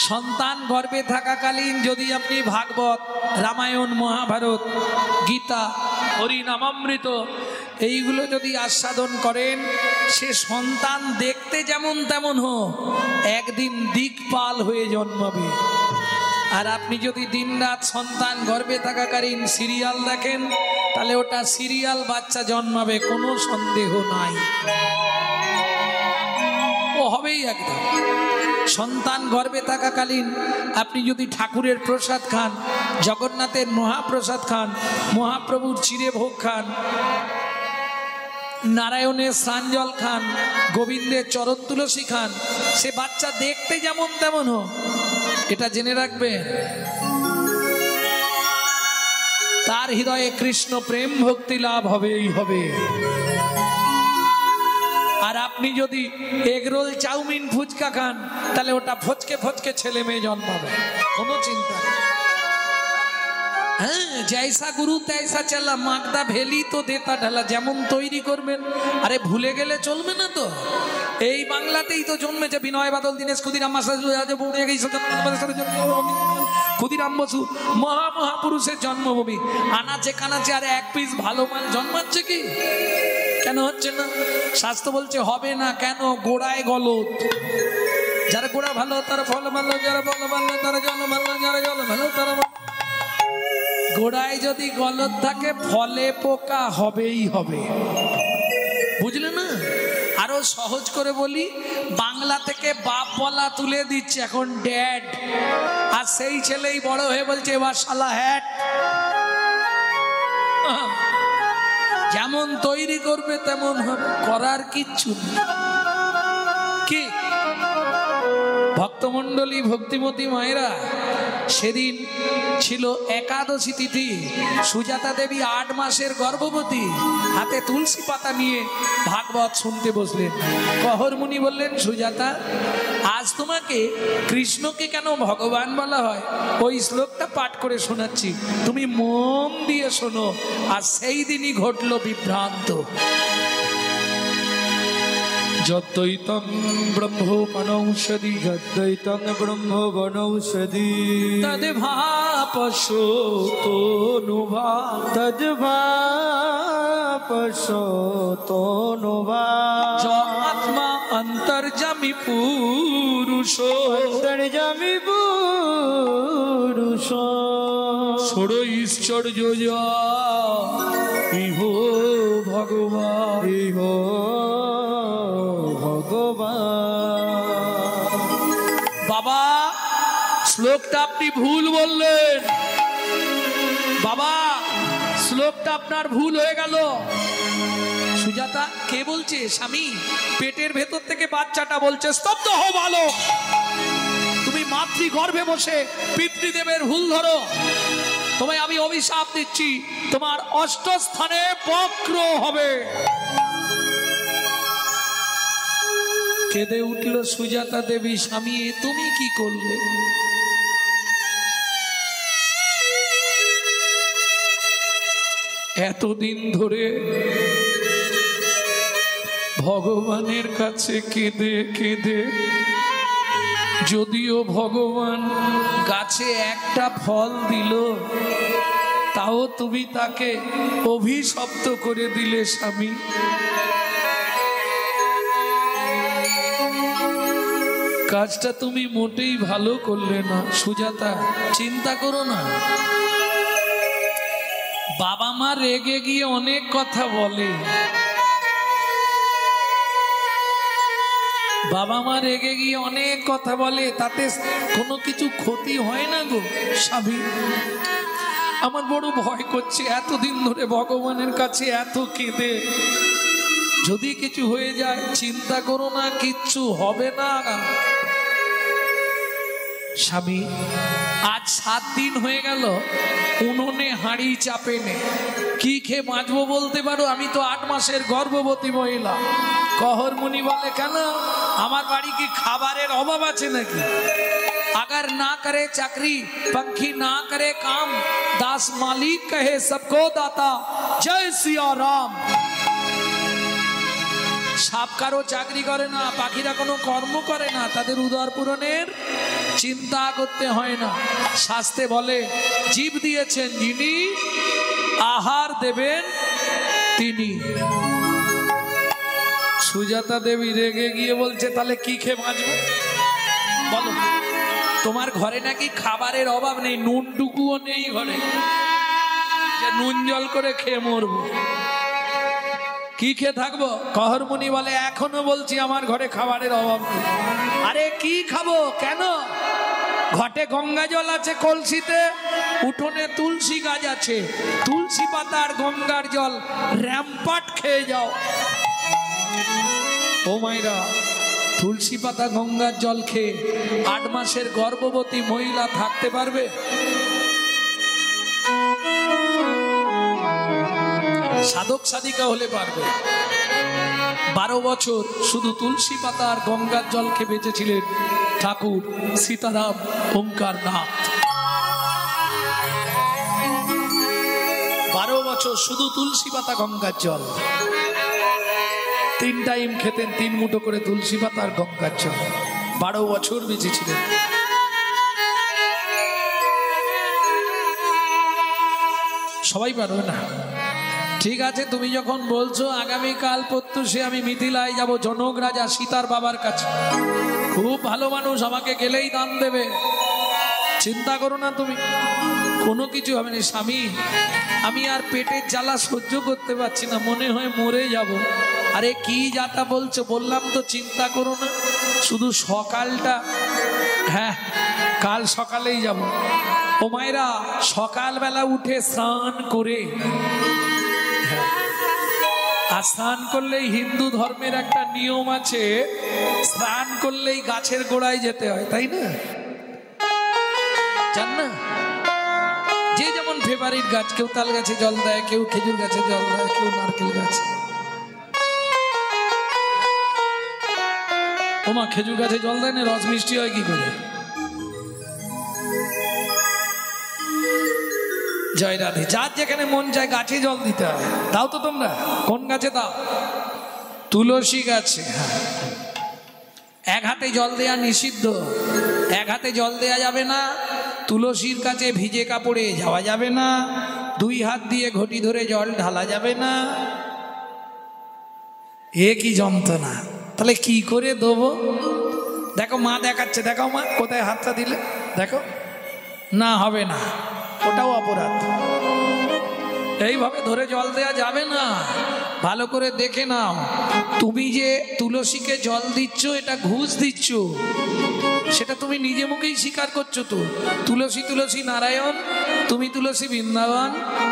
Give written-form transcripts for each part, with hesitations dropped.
সন্তান গর্ভে থাকাকালীন যদি আপনি ভাগবত, রামায়ণ, মহাভারত, গীতা, হরিনামামৃত এইগুলো যদি আস্বাদন করেন, সে সন্তান দেখতে যেমন তেমন হোক, একদিন দিকপাল হয়ে জন্মাবে। আর আপনি যদি দিনরাত সন্তান গর্ভে থাকাকালীন সিরিয়াল দেখেন, তাহলে ওটা সিরিয়াল বাচ্চা জন্মাবে, কোনো সন্দেহ নাই, ও হবেই একদম। সন্তান গর্ভে থাকাকালীন আপনি যদি ঠাকুরের প্রসাদ খান, জগন্নাথের মহাপ্রসাদ খান, মহাপ্রভুর চিড়ে ভোগ খান, নারায়ণের স্নানজল খান, গোবিন্দের চরণ তুলসী খান, সে বাচ্চা দেখতে যেমন তেমন হোক, এটা জেনে রাখবে তার হৃদয়ে কৃষ্ণ প্রেম ভক্তি লাভ হবেই হবে। আর আপনি যদি এগরোল, চাউমিন, ফুচকা খান, তাহলে ওটা ফচকে ফচকে ছেলে মেয়ে জন্মাবে, কোনো চিন্তা নেই। হ্যাঁ, জৈসা গুরু তৈসা চালা, মাগদা ভেলি তো দেতা ঢালা, যেমন তৈরি করবেন। আরে ভুলে গেলে চলবে না তো, এই বাংলাতেই তো জন্মেছে বিনয় বাদল, দীনেশ, ক্ষুদিরাম, ক্ষুদিরাম বসু, মহামহাপুরুষের জন্মভূমি। আনাচে কানাচে আর এক পিস ভালো মাল জন্মাচ্ছে কি? কেন হচ্ছে না? শাস্ত্র বলছে হবে না। কেন? গোড়ায় গলদ। যারা গোড়া ভালো তারা ফল ভালো, যারা ফল ভালো তারা জল ভালো, যারা জল ভালো তারা ভালো। গোড়ায় যদি গলদ থাকে, ফলে পোকা হবেই হবে, বুঝলে না? আরো সহজ করে বলি, বাংলা থেকে বাপ বলা তুলে দিচ্ছে এখন ড্যাড, আর সেই ছেলেই বড় হয়ে বলছে এবার শালা হ্যাট। যেমন তৈরি করবে তেমন হবে, করার কিচ্ছু নেই। কি ভক্তমণ্ডলী, ভক্তিমতী মায়েরা, সেদিন ছিল একাদশী তিথি। সুজাতা দেবী 8 মাসের গর্ভবতী, হাতে তুলসী পাতা নিয়ে ভাগবত শুনতে বসলেন। কহর মুনি বললেন, সুজাতা, আজ তোমাকে কৃষ্ণকে কেন ভগবান বলা হয় ওই শ্লোকটা পাঠ করে শোনাচ্ছি, তুমি মন দিয়ে শোনো। আর সেই দিনই ঘটল বিভ্রান্ত। যদ্বৈতং ব্রহ্মণৌষধি, যদ্বৈতং ব্রহ্মণৌষধি, তদ্ভাপসোতনুভা, তদ্ভাপসোতনুভা, আত্মা অন্তর্যামী পুরুষ, অন্তর্যামী পুরুষ, ষড়ৈশ্বর্য ইহ ভগবান, ইহ ভগবান। বাবা, শ্লোকটা আপনি ভুল বললেন। বাবা, শ্লোকটা আপনার ভুল হয়ে গেল। সুজাতা, কে বলছে? স্বামী। পেটের ভেতর থেকে বাচ্চাটা বলছে, স্তব্ধ হও বালক, তুমি মাতৃগর্ভে বসে পিতৃদেবের ভুল ধরো, তোমায় আমি অভিশাপ দিচ্ছি, তোমার 8 স্থানে বক্র হবে। কেঁদে উঠল সুজাতা দেবী, স্বামী তুমি কি করলে? এতদিন ধরে ভগবানের কাছে কেঁদে কেঁদে, যদিও ভগবান গাছে একটা ফল দিল, তাও তুমি তাকে অভিশপ্ত করে দিলে স্বামী। কাজটা তুমি মোটেই ভালো করলে না। সুজাতা, চিন্তা করো না, বাবা মা রেগে গিয়ে অনেক কথা বলে, বাবা মা রেগে গিয়ে অনেক কথা বলে, তাতে কোনো কিছু ক্ষতি হয় না গো স্বামী। আমার বড় ভয় করছে, এতদিন ধরে ভগবানের কাছে এত কেঁদে, যদি কিছু হয়ে যায়। চিন্তা করো না, কিচ্ছু হবে না স্বামী। আজ 7 দিন হয়ে গেল উনুনে হাঁড়ি চাপে নে, কি খেয়ে বাঁচবো বলতে পারো? আমি তো 8 মাসের গর্ভবতী মহিলা। কহর মুনি বলে, কেন আমার বাড়ি কি খাবারের অভাব আছে নাকি? अगर ना करे चाकरी, पंखी ना करे काम, दास मालिक कहे सबको दाता, जय सिया राम। সাপ কারো চাকরি করে না, পাখিরা কোনো কর্ম করে না, তাদের উদর পূরণের চিন্তা করতে হয় না। শাস্ত্রে বলে জীব দিয়েছেন যিনি, আহার দেবেন তিনি। সুজাতা দেবী রেগে গিয়ে বলছে তাহলে কি খেয়ে বাঁচবে বলো? তোমার ঘরে নাকি খাবারের অভাব নেই, নুনটুকুও নেই ঘরে যে নুন জল করে খেয়ে মরবো। কি খেয়ে থাকবো? কহরমুনি বলে এখনো বলছি আমার ঘরে খাবারের অভাব নেই। আরে কি খাবো? কেন? ঘটে গঙ্গা জল আছে, কলসিতে উঠোনে তুলসী গাছ আছে, তুলসী পাতা আর গঙ্গার জল র্যাম্পাট খেয়ে যাও। ও মাইরা, তুলসী পাতা গঙ্গার জল খেয়ে 8 মাসের গর্ভবতী মহিলা থাকতে পারবে? সাধক সাধিকা হলে পারবে। 12 বছর শুধু তুলসী পাতা আর গঙ্গার জল খেয়ে বেঁচেছিলেন ঠাকুর সীতারাম ওঙ্কার নাথ। 12 বছর শুধু তুলসী পাতা গঙ্গার জল। 3 টাইম খেতেন 3 মুঠো করে তুলসী পাতা আর গঙ্গার জল। 12 বছর বেঁচেছিলেন। সবাই পারবে না। ঠিক আছে, তুমি যখন বলছো আগামীকাল প্রত্যুষে আমি মিথিলায় যাব জনক রাজা সীতার বাবার কাছে। খুব ভালো মানুষ, আমাকে গেলেই দান দেবে, চিন্তা করো না তুমি, কোনো কিছু হবে না। স্বামী, আমি আর পেটের জ্বালা সহ্য করতে পারছি না, মনে হয় মরে যাব। আরে কি যাতা বলছো? বললাম তো চিন্তা করো না, শুধু সকালটা, হ্যাঁ কাল সকালেই যাব। ও মায়েরা, সকালবেলা উঠে স্নান করে, আর স্নান করলেই হিন্দু ধর্মের একটা নিয়ম আছে, স্নান করলেই গাছের গোড়ায় যেতে হয়, তাই না? জান না? যে যেমন ফেভারিট গাছ, কেউ তাল গাছে জল দেয়, কেউ খেজুর গাছে জল দেয়, কেউ নারকেল গাছে। ওমা, খেজুর গাছে জল দেয় না, রস মিষ্টি হয় কি করে? জয় রাধে। যার যেখানে মন চায় গাছে জল দিতে হয়। দাও তো তোমরা, কোন গাছে দাও? তুলসী গাছে। এক হাতে জল দেয়া নিষিদ্ধ, এক হাতে জল দেয়া যাবে না। তুলসীর কাছে ভিজে কাপড়ে যাওয়া যাবে না। 2 হাত দিয়ে ঘটি ধরে জল ঢালা যাবে না। এ কি যন্ত্রণা! তাহলে কি করে দেবো? দেখো মা দেখাচ্ছে, দেখাও মা কোথায় হাতটা দিলে, দেখো। না, হবে না, ওটাও অপরাধ। এইভাবে ধরে জল দেয়া যাবে না। ভালো করে দেখে নাও, তুমি যে তুলসীকে জল দিচ্ছ এটা ঘুষ দিচ্ছ, সেটা তুমি নিজে মুখেই স্বীকার করছো। তো তুলসী তুলসী নারায়ণ, তুমি তুলসী বৃন্দাবন,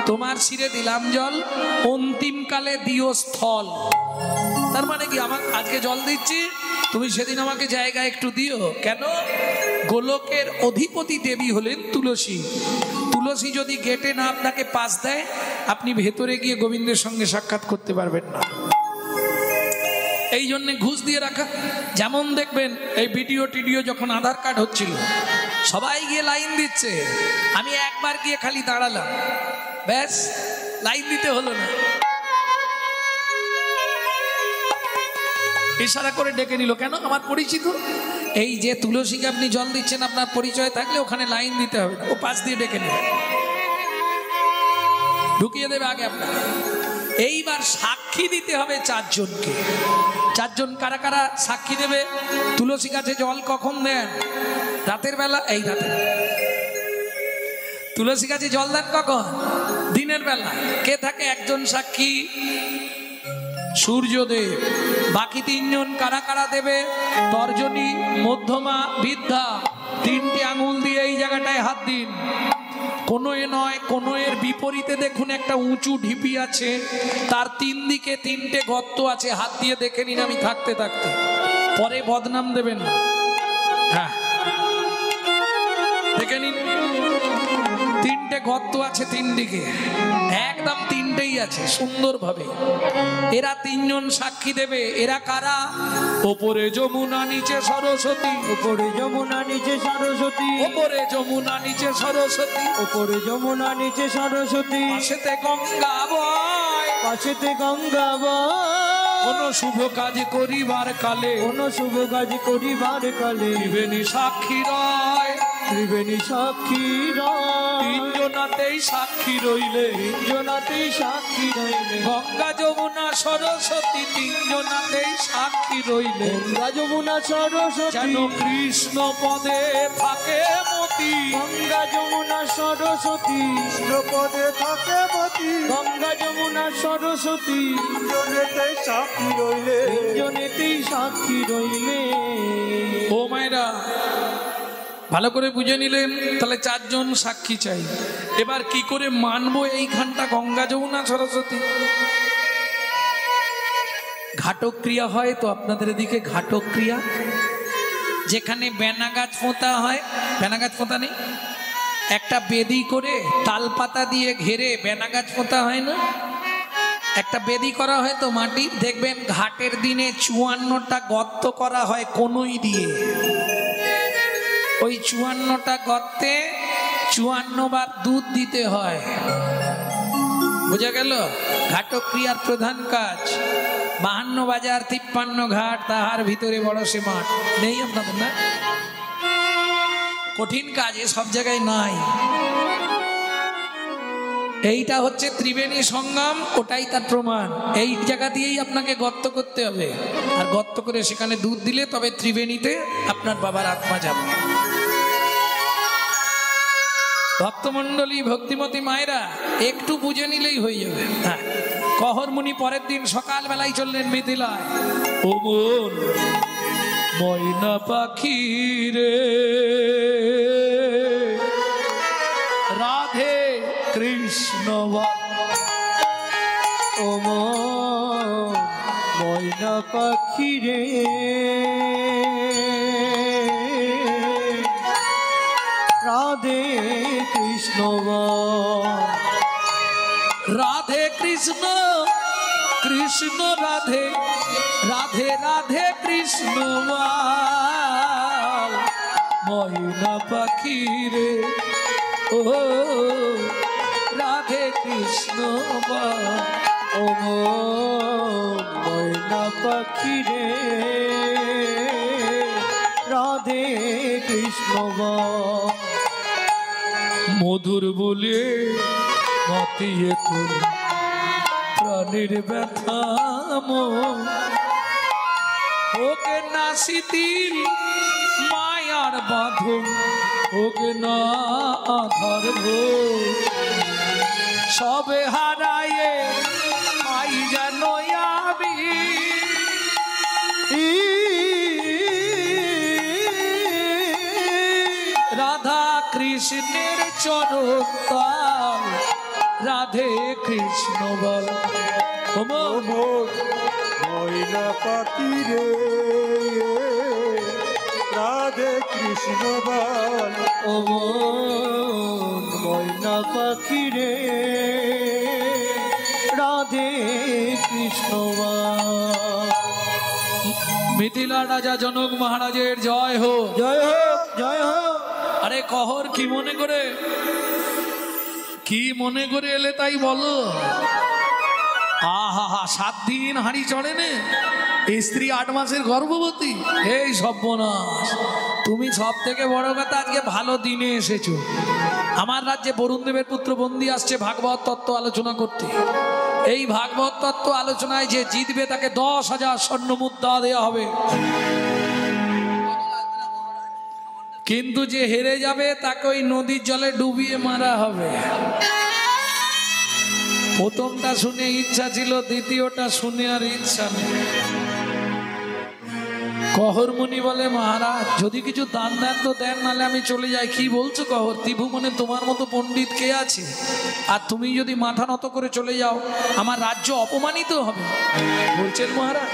তোমার শিরে দিলাম জল, অন্তিমকালে দিও স্থল। তার মানে কি, আমার আজকে জল দিচ্ছি, তুমি সেদিন আমাকে জায়গা একটু দিও। কেন? গোলকের অধিপতি দেবী হলেন তুলসী। তুলসী যদি গেটে না আপনাকে পাস দেয়, আপনি ভেতরে গিয়ে গোবিন্দের সঙ্গে সাক্ষাৎ করতে পারবেন না। এই জন্যে ঘুষ দিয়ে রাখা। যেমন দেখবেন এই ভিডিও টিডিও যখন আধার কার্ড হচ্ছিল, সবাই গিয়ে লাইন দিচ্ছে, আমি একবার গিয়ে খালি দাঁড়ালাম, ব্যাস লাইন দিতে হলো না। ইশারা করে ডেকে নিল, কেন? আমার পরিচিত। এই যে তুলসীকে আপনি জল দিচ্ছেন, আপনার পরিচয় থাকলে ওখানে লাইন দিতে হবে না, ও পাশ দিয়ে ডেকে নেবে, ঢুকিয়ে দেবে আগে আপনার। এইবার সাক্ষী দিতে হবে 4 জনকে। 4 জন কারা কারা সাক্ষী দেবে? তুলসী গাছে জল কখন দেন? রাতের বেলা। এই রাতে তুলসী গাছে জল দেন কখন? দিনের বেলা। কে থাকে? 1 জন সাক্ষী, সূর্যদেব। বাকি 3 জন কারা কারা দেবে? তর্জনী, মধ্যমা, বৃদ্ধা। 3টে আঙুল দিয়ে এই জায়গাটায় হাত দিন। কোনো এ নয়, কোনো এর বিপরীতে দেখুন একটা উঁচু ঢিপি আছে, তার 3 দিকে 3টে গর্ত আছে। হাত দিয়ে দেখে নিন, আমি থাকতে থাকতে, পরে বদনাম দেবেন না। হ্যাঁ, দেখে নিন, 3টে গর্ত আছে 3 দিকে, একদম 3টেই আছে সুন্দরভাবে। এরা 3 জন সাক্ষী দেবে। এরা কারা? ওপরে যমুনা নিচে সরস্বতী, উপরে যমুনা নিচে সরস্বতী, ওপরে যমুনা নিচে সরস্বতী, উপরে যমুনা নিচে সরস্বতী, পাশেতে গঙ্গা বয়, পাশেতে গঙ্গা বয়, কোন শুভ কাজ করিবার কালে, কোন শুভ কাজ করিবার কালে, ত্রিবেণী সাক্ষী রয়, ত্রিবেণী সাক্ষী রয়, তিনজনাতেই সাক্ষী রইলে, তিনজনাতেই সাক্ষী রইলে, গঙ্গা যমুনা সরস্বতী তিনজনাতেই সাক্ষী রইলে, গঙ্গা যমুনা সরস্বতী যেন কৃষ্ণ পদে থাকে মতি, গঙ্গা যমুনা সরস্বতী কৃষ্ণ পদে থাকে মতি, গঙ্গা যমুনা সরস্বতী জনেতে সাক্ষী রইলে, তিনজনেতেই সাক্ষী রইলে। ও মায়েরা ভালো করে বুঝে নিলেন, তাহলে চারজন সাক্ষী চাই। এবার কি করে মানবো এইখানটা গঙ্গা যমুনা সরস্বতী? ঘাটক ক্রিয়া হয় তো আপনাদের এদিকে, ঘাটক ক্রিয়া যেখানে বেনা গাছ পোঁতা হয়, বেনা গাছ পোঁতা নেই, একটা বেদি করে তাল পাতা দিয়ে ঘেরে বেনা গাছ পোঁতা হয় না, একটা বেদি করা হয় তো মাটি, দেখবেন ঘাটের দিনে 54টা গর্ত করা হয় কনুই দিয়ে, ওই 54টা গর্তে 54 বার দুধ দিতে হয়। বোঝা গেল? ঘাটক ক্রিয়ার প্রধান কাজ। 52 বাজার 53 ঘাট, তাহার ভিতরে বড় সে মাঠ। নেই আপনাদের না? কঠিন কাজ, এ সব জায়গায় নাই। এইটা হচ্ছে ত্রিবেণী সঙ্গম, ওটাই তার প্রমাণ। এই জায়গা দিয়েই আপনাকে গর্ত করতে হবে, আর গর্ত করে সেখানে দুধ দিলে তবে ত্রিবেণীতে আপনার বাবার আত্মা যাবে। ভক্তমণ্ডলী, ভক্তিমতী মায়েরা, একটু বুঝে নিলেই হয়ে যাবে। হ্যাঁ, কহর মুনি পরের দিন সকালবেলায় চললেন মিথিলায়। ও মন ময়না পাখি রে, রাধে কৃষ্ণ ও ময়না পাখি রে, রাধে কৃষ্ণ রাধে কৃষ্ণ কৃষ্ণ রাধে, রাধে রাধে কৃষ্ণ ময়না পাখি রে, ও রাধে কৃষ্ণ ও ময়না পাখি রে, রাধে কৃষ্ণ মধুর বলে মাতিয়ে তোর প্রাণের ব্যথা ওকে না শিথিল মায়ার বাঁধন, ওকে না আধার সবে হারায়ে পাই যেন আমি রাধা কৃষ্ণের চরণ তাল, রাধে কৃষ্ণ বল। ময়না পাখি রে, রাধে কৃষ্ণ বল। ও ময়না পাখি রে, রাধে কৃষ্ণ মিথিলা রাজা জনক মহারাজের জয় হোক, জয় হোক, জয় হোক। আরে কহর কি মনে করে, কি মনে করে এলে তাই বলো? আহা হা, 7 দিন হাঁড়ি চড়ে নে, স্ত্রী 8 মাসের গর্ভবতী। এই সর্বনাশ, তুমি সব থেকে বড় কথা আজকে ভালো দিনে এসেছো। আমার রাজ্যে বরুণ দেবের পুত্র বন্দী আসছে ভাগবত তত্ত্ব আলোচনা করতে। এই ভাগবত তত্ত্ব আলোচনায় যে জিতবে তাকে 10,000 স্বর্ণ মুদ্রা দেওয়া হবে, কিন্তু যে হেরে যাবে তাকে ওই নদীর জলে ডুবিয়ে মারা হবে। প্রথমটা শুনে ইচ্ছা ছিল, দ্বিতীয়টা শুনে আর ইচ্ছা নেই। কহর মুনি বলে, মহারাজ যদি কিছু দান দেন তো দেন, নাহলে আমি চলে যাই। কি বলছো কহর? ত্রিভুবনে তোমার মতো পণ্ডিত কে আছে? আর তুমি যদি মাথা নত করে চলে যাও, আমার রাজ্য অপমানিত হবে। বলছেন মহারাজ,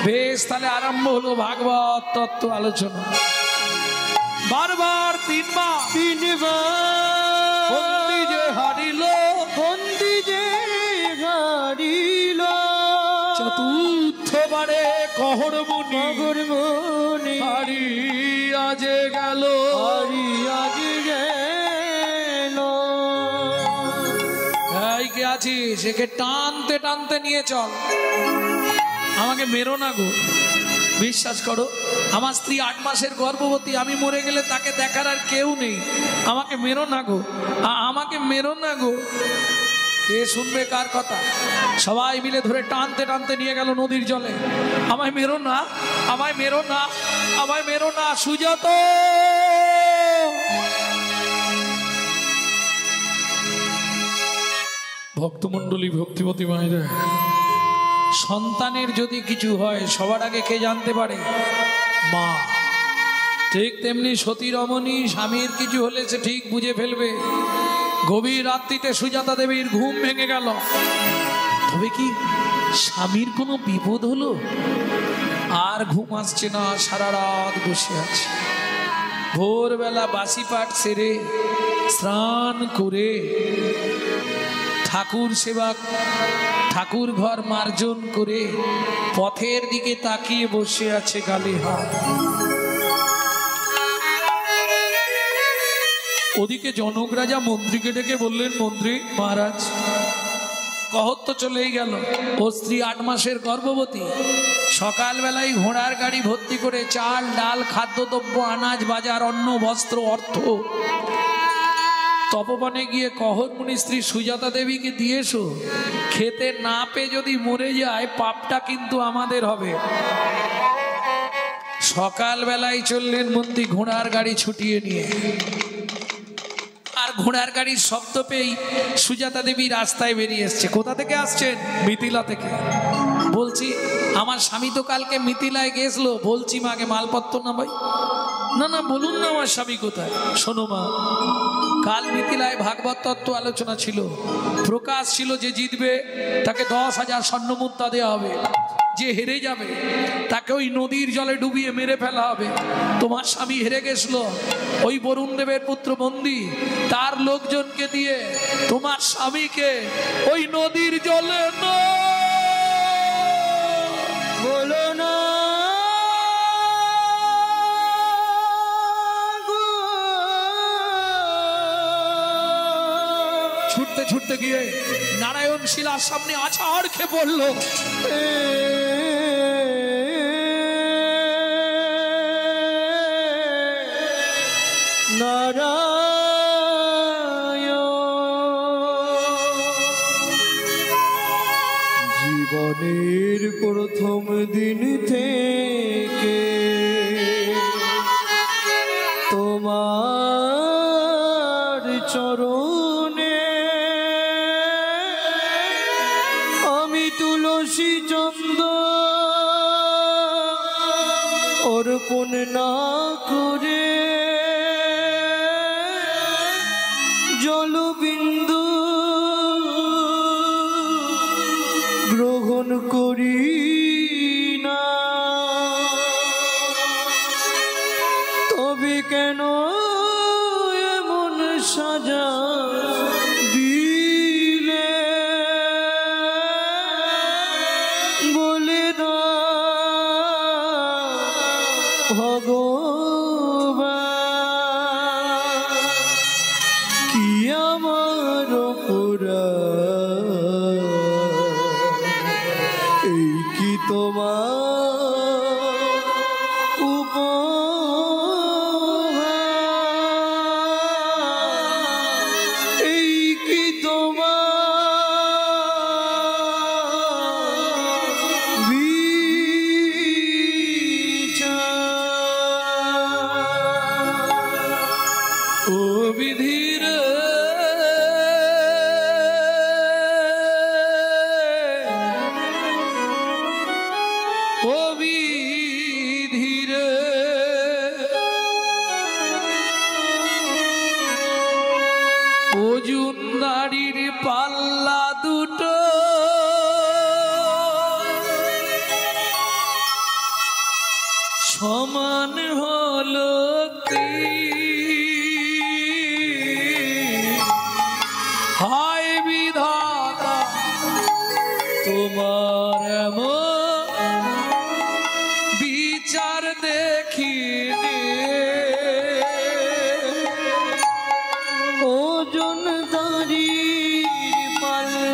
বেশ, তাহলে আরম্ভ হলো ভাগবত তত্ত্ব আলোচনা। বারবার 3 বার বন্দী যে হারিল, বন্দী যে হারিল, চতুর্থবারে কহর মুনি মগর মুনি হারিয়া যে গেল, হারিয়া যে গেল। এই কে আছিস, একে টানতে টানতে নিয়ে চল। আমাকে মেরো না গো, বিশ্বাস করো আমার স্ত্রী 8 মাসের গর্ভবতী, আমি মরে গেলে তাকে দেখার আর কেউ নেই, আমাকে মেরো না গো, আমাকে মেরো না গো। কে শুনবে কার কথা? সবাই মিলে ধরে টানতে টানতে নিয়ে গেল নদীর জলে। আমায় মেরো না, আমায় মেরো না, আমায় মেরো না, সুজাত। ভক্তমণ্ডলী, ভক্তিমতী মায়েরা, সন্তানের যদি কিছু হয় সবার আগে কে জানতে পারে? মা। ঠিক তেমনি সতী রমণী, স্বামীর কিছু হলে সে ঠিক বুঝে ফেলবে। গভীর রাত্রিতে সুজাতা দেবীর ঘুম ভেঙে গেল। তবে কি স্বামীর কোনো বিপদ হলো? আর ঘুম আসছে না, সারা রাত বসে আছে। ভোরবেলা বাসি পাঠ সেরে স্নান করে ঠাকুর সেবা, ঠাকুর ঘর মার্জন করে পথের দিকে তাকিয়ে বসে আছে, গালে হাত। ওদিকে জনক রাজা মন্ত্রীকে ডেকে বললেন, মন্ত্রী মহারাজ, কহত তো চলেই গেল, ও স্ত্রী 8 মাসের গর্ভবতী। সকালবেলায় ঘোড়ার গাড়ি ভর্তি করে চাল ডাল খাদ্যদ্রব্য আনাজ বাজার অন্ন বস্ত্র অর্থ তপবনে গিয়ে কহর মুনি স্ত্রী সুজাতা দেবীকে দিয়েছো। খেতে না পেয়ে যদি মরে যায় পাপটা কিন্তু আমাদের হবে। সকালবেলায় চললেন মন্ত্রী ঘোড়ার গাড়ি ছুটিয়ে নিয়ে। আর ঘোড়ার গাড়ির শব্দ পেয়েই সুজাতা দেবী রাস্তায় বেরিয়ে এসছে। কোথা থেকে আসছেন? মিথিলা থেকে। বলছি আমার স্বামী তো কালকে মিথিলায় গেছলো। বলছি মা, আগে মালপত্র না ভাই। না না, বলুন না আমার স্বামী কোথায়। শোনো মা, কাল মিথিলায় ভাগবত তত্ত্ব আলোচনা ছিল, প্রকাশ ছিল যে জিতবে তাকে 10,000 স্বর্ণমুদ্রা দেওয়া হবে, যে হেরে যাবে তাকে ওই নদীর জলে ডুবিয়ে মেরে ফেলা হবে। তোমার স্বামী হেরে গেছিল, ওই বরুণ দেবের পুত্র বন্দী তার লোকজনকে দিয়ে তোমার স্বামীকে ওই নদীর জলে বলো না ছুটতে ছুটতে গিয়ে নারায়ণ শিলার সামনে আছাড় খেয়ে পড়লো। জীবনের প্রথম দিন থেকে তোমার চরণে আমি তুলসী চন্দন অর্পণ না করে জলবিন্দু গ্রহণ করি না। তবে কেন এমন সাজা দিলে বলে না ভগবান, কি আমার অপরাধ, এই কি তোমার উপহার, এই কি তোমার বিচার। ও বিধির ও বিধির ওজন নারীর পাল্লা দুটো সমান হলো কি? হায় বিধাতা তোমার এমন বিচার দেখিনি। ওজন দাঁড়িয়ে পাল্লা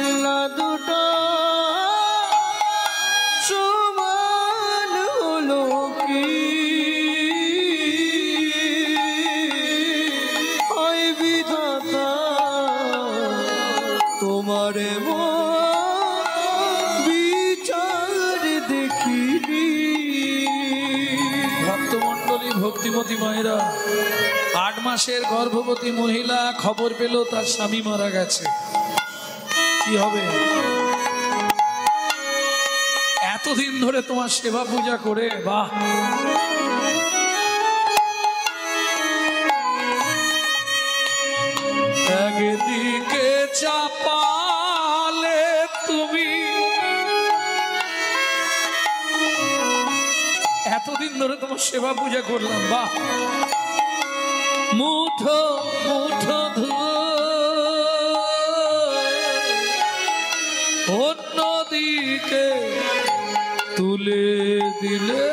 বুদ্ধিমতী মায়েরা, 8 মাসের গর্ভবতী মহিলা খবর পেল তার স্বামী মারা গেছে, কি হবে? এতদিন ধরে তোমার সেবা পূজা করে, বাহ, একদিকে চাপালে তুমি, এতদিন ধরে তোমার সেবা পূজা করলাম, বাহ, মুঠো মুঠো অন্যদিকে তুলে দিলে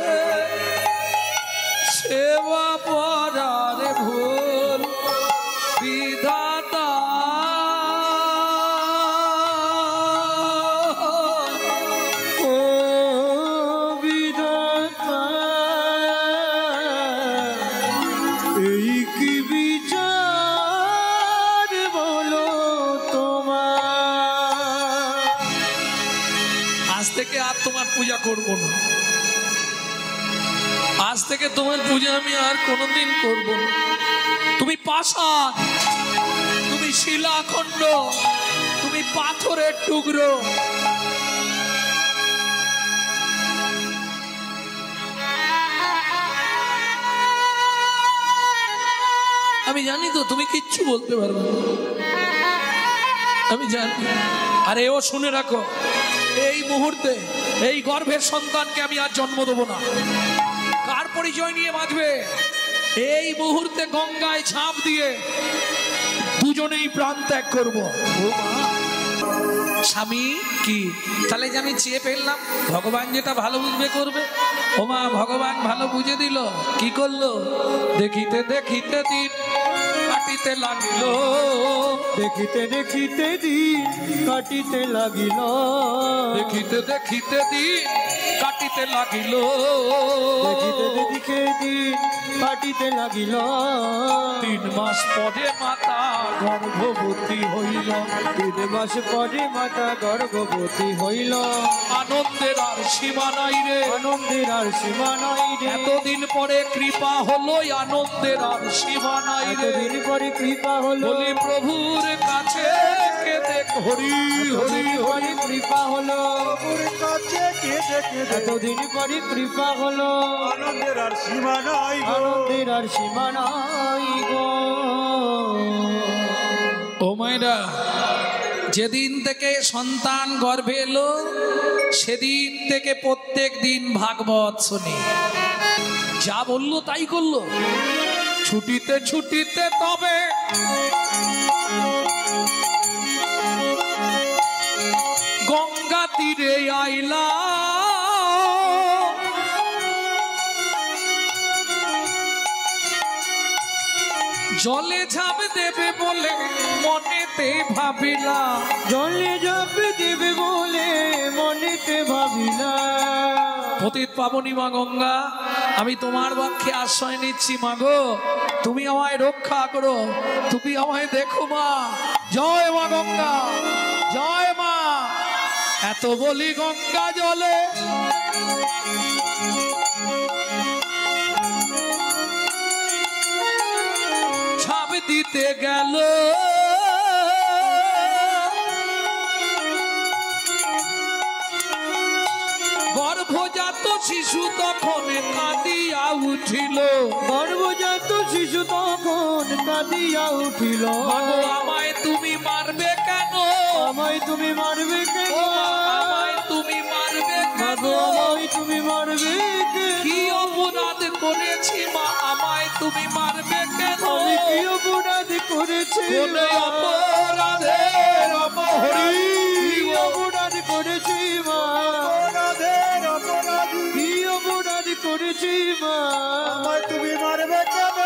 সেবা পরার ভুল বিধাতা, ও বিধাতা, এই কি বিচার বলো তোমার? আজ থেকে আর তোমার পূজা করব না, আজ থেকে তোমার পূজা আমি আর কোনোদিন করব না। তুমি পাষাণ, তুমি শিলাখণ্ড, তুমি পাথরের টুকরো। আমি জানি তো তুমি কিচ্ছু বলতে পারবে না, আমি জানি। আরে ও শুনে রাখো, এই মুহূর্তে এই গর্ভের সন্তানকে আমি আর জন্ম দেবো না। কার পরিচয় নিয়ে বাঁচবে? এই মুহূর্তে গঙ্গায় ঝাঁপ দিয়ে দুজনেই প্রাণ ত্যাগ করবো। স্বামী কি তাহলে যে আমি চেয়ে ফেললাম, ভগবান যেটা ভালো বুঝবে করবে। ও মা, ভগবান ভালো বুঝে দিল, কি করলো? দেখিতে দেখিতে দিন কাটিতে লাগিল, দেখিতে দেখিতে দিন কাটিতে লাগিল, দেখিতে দেখিতে দিন কাটিতে লাগিল, দেখিতে দেখিতে দিন কাটিতে লাগিল। 3 মাস পরে মাতা গর্ভবতী হইল, 3 মাস পরে মাতা গর্ভবতী হইল। আনন্দের আর সীমা নাই রে, আনন্দের আর সীমা নাই রে, এতদিন পরে কৃপা হলো, আনন্দের আর সীমা নাই রে। এতদিন পরে কৃপা হলো, বলি প্রভুর কাছে কেঁদে হরি হরি হরি, কৃপা হলো, প্রভুর কাছে কেঁদে কেঁদে এতদিন পরে কৃপা হলো। আনন্দের আর সীমা নাই গো, আনন্দের আর সীমা নাই গো। ও মায়েরা, যেদিন থেকে সন্তান গর্ভে এলো সেদিন থেকে প্রত্যেক দিন ভাগবত শুনি, যা বললো তাই করলো। ছুটিতে ছুটিতে তবে গঙ্গা তীরে আইলা, জলে ঝাঁপ দেবে বলে মনেতে ভাবিলা, জলে ঝাঁপ দেবে বলে মনেতে ভাবিলা। পতিত পাবনী মা গঙ্গা, আমি তোমার পক্ষে আশ্রয় নিচ্ছি মা গো, তুমি আমায় রক্ষা করো, তুমি আমায় দেখো মা। জয় মা গঙ্গা, জয় মা। এত বলি গঙ্গা জলে ছাপ দিতে গেল, গর্ভজাত শিশু তখন কাঁদিয়া উঠিল, গর্ভজাত শিশু তখন কাঁদিয়া উঠিল। মাগো আমায় তুমি মারবে কেন? আমায় তুমি মারবে কেন? ও মা, আমায় তুমি মারবে কেন? মাগো আমায় তুমি মারবে কেন? কি অপরাধ করেছি মা, আমায় তুমি মারবে কেন? আমি কি অপরাধ করেছি? কোন অপরাধের অপহরি, কি অপরাধ করেছি মা? অপরাধের অপরাধী, কি অপরাধ করেছি মা? আমায় তুমি মারবে কেন?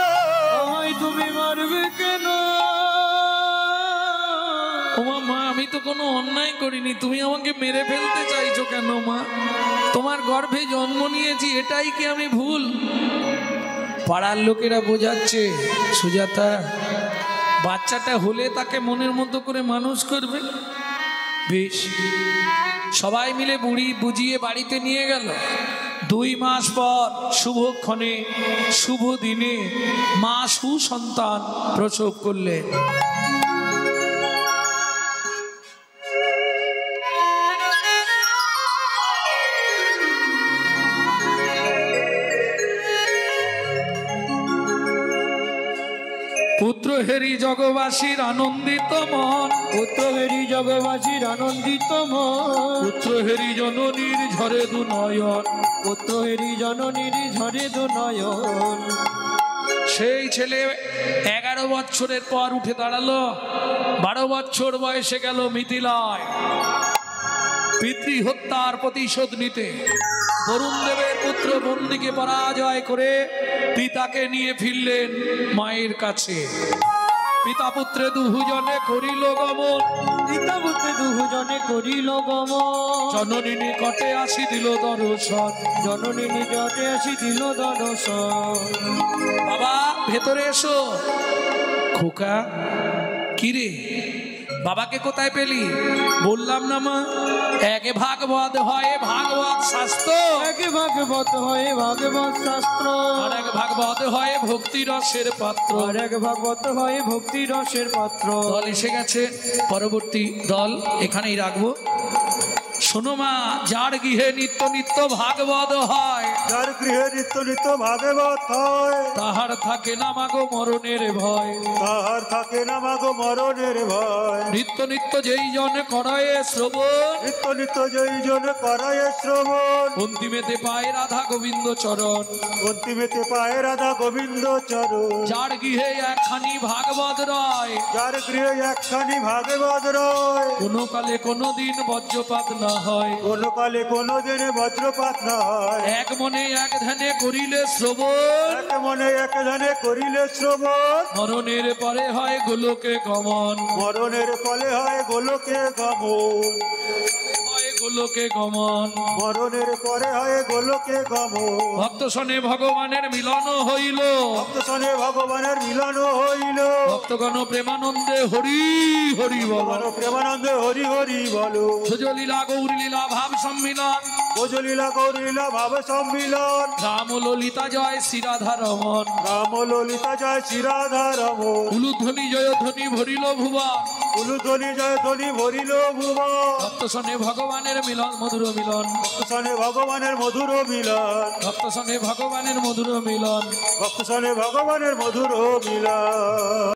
আমায় তুমি মারবে কেন? ও মা, আমি তো কোনো অন্যায় করিনি, তুমি আমাকে মেরে ফেলতে চাইছো কেন মা? তোমার গর্ভে জন্ম নিয়েছি, এটাই কি আমি ভুল? পাড়ার লোকেরা বোঝাচ্ছে, সুজাতা বাচ্চাটা হলে তাকে মনের মতো করে মানুষ করবে। বেশ, সবাই মিলে বুড়ি বুঝিয়ে বাড়িতে নিয়ে গেল। 2 মাস পর শুভক্ষণে শুভ দিনে মা সুসন্তান প্রসব করলেন। পুত্র হেরি জগবাসীর আনন্দিত মন, পুত্র হেরি জগবাসীর আনন্দিত মন, পুত্র হেরি জননীর ঝরে দু নয়ন, পুত্র হেরি জননীর ঝরে দু নয়ন। সেই ছেলে 11 বছরের পর উঠে দাঁড়ালো। 12 বছর বয়সে গেল মিথিলায় পিতৃ হত্যার প্রতিশোধ নিতে। বরুণ দেবের পুত্র বন্দিকে পরাজয় করে পিতাকে নিয়ে ফিরলেন মায়ের কাছে। পিতা পুত্রে দুজনে করিল গমন, পিতা পুত্র দুজনে করিল গমন। জননী নিকটে আসি দিল দর্শন, জননী নিকটে আসি দিল দর্শন। বাবা ভেতরে এসো। খোকা কিরে বাবাকে কোথায় পেলি? বললাম না মা, এক ভাগবত হয় ভাগবত শাস্ত্র, এক ভাগবত হয় ভাগবত শাস্ত্র, আর এক ভাগবত হয় ভক্তি রসের পাত্র। আর এক ভাগবত হয় ভক্তি রসের পাত্র। দল এসে গেছে, পরবর্তী দল এখানেই রাখবো। শোনো মা, যার গৃহে নিত্য নিত্য ভাগবত হয়, যার গৃহে নিত্য নিত্য ভাগবত হয়, তাহার থাকে না মাগো মরণের ভয়। তাহার থাকে না মাগো মরণের ভয়। নিত্য নিত্য যেই জন করায় শ্রবণ, নিত্য নিত্য যেই জন করায় শ্রবণ, অন্তিমেতে পায় রাধা গোবিন্দ চরণ। অন্তিমেতে পায় রাধা গোবিন্দ চরণ। যার গৃহে একখানি ভাগবত রয়, যার গৃহে একখানি ভাগবত রয়, কোনো কালে কোনো দিন বজ্রপাত না হয়। কোনো কালে কোনো দিনে বজ্রপাত না হয়। এক মনে এক ধ্যানে করিলে শ্রবণ, এক মনে এক ধ্যানে করিলে শ্রবণ, মরণের পরে হয় গোলকে গমন। মরণের ফলে হয় গোলকে গমন। হয় গোলকে গমন। মরণের পরে হয় গোলকে গমন। ভক্ত শনে ভগবানের মিলন হইল, ভক্ত সনে ভগবানের মিলন হইল। ভক্তগণ প্রেমানন্দে হরি হরি বল। ভগবান প্রেমানন্দে হরি হরি বলো। সুজলীলা গৌরলীলা ভাব সম্মিলন, ভোজলীলা গৌরীলা ভাব সম্মিলন। রাম ললিতা জয় শ্রীরাধা রমন। রাম ললিতা জয় শ্রীরাধা রমন। উলুধ্বনি জয়ধ্বনি ভরিল ভুবন, উলুধ্বনি জয় ধ্বনি ভরিল ভুবন। ভক্ত শনে ভগবানের মিলন মধুর মিলন, ভক্ত সনে ভগবানের মধুর মিলন। ভক্ত শনে ভগবানের মধুর মিলন। ভক্ত সনে ভগবানের মধুর মিলন।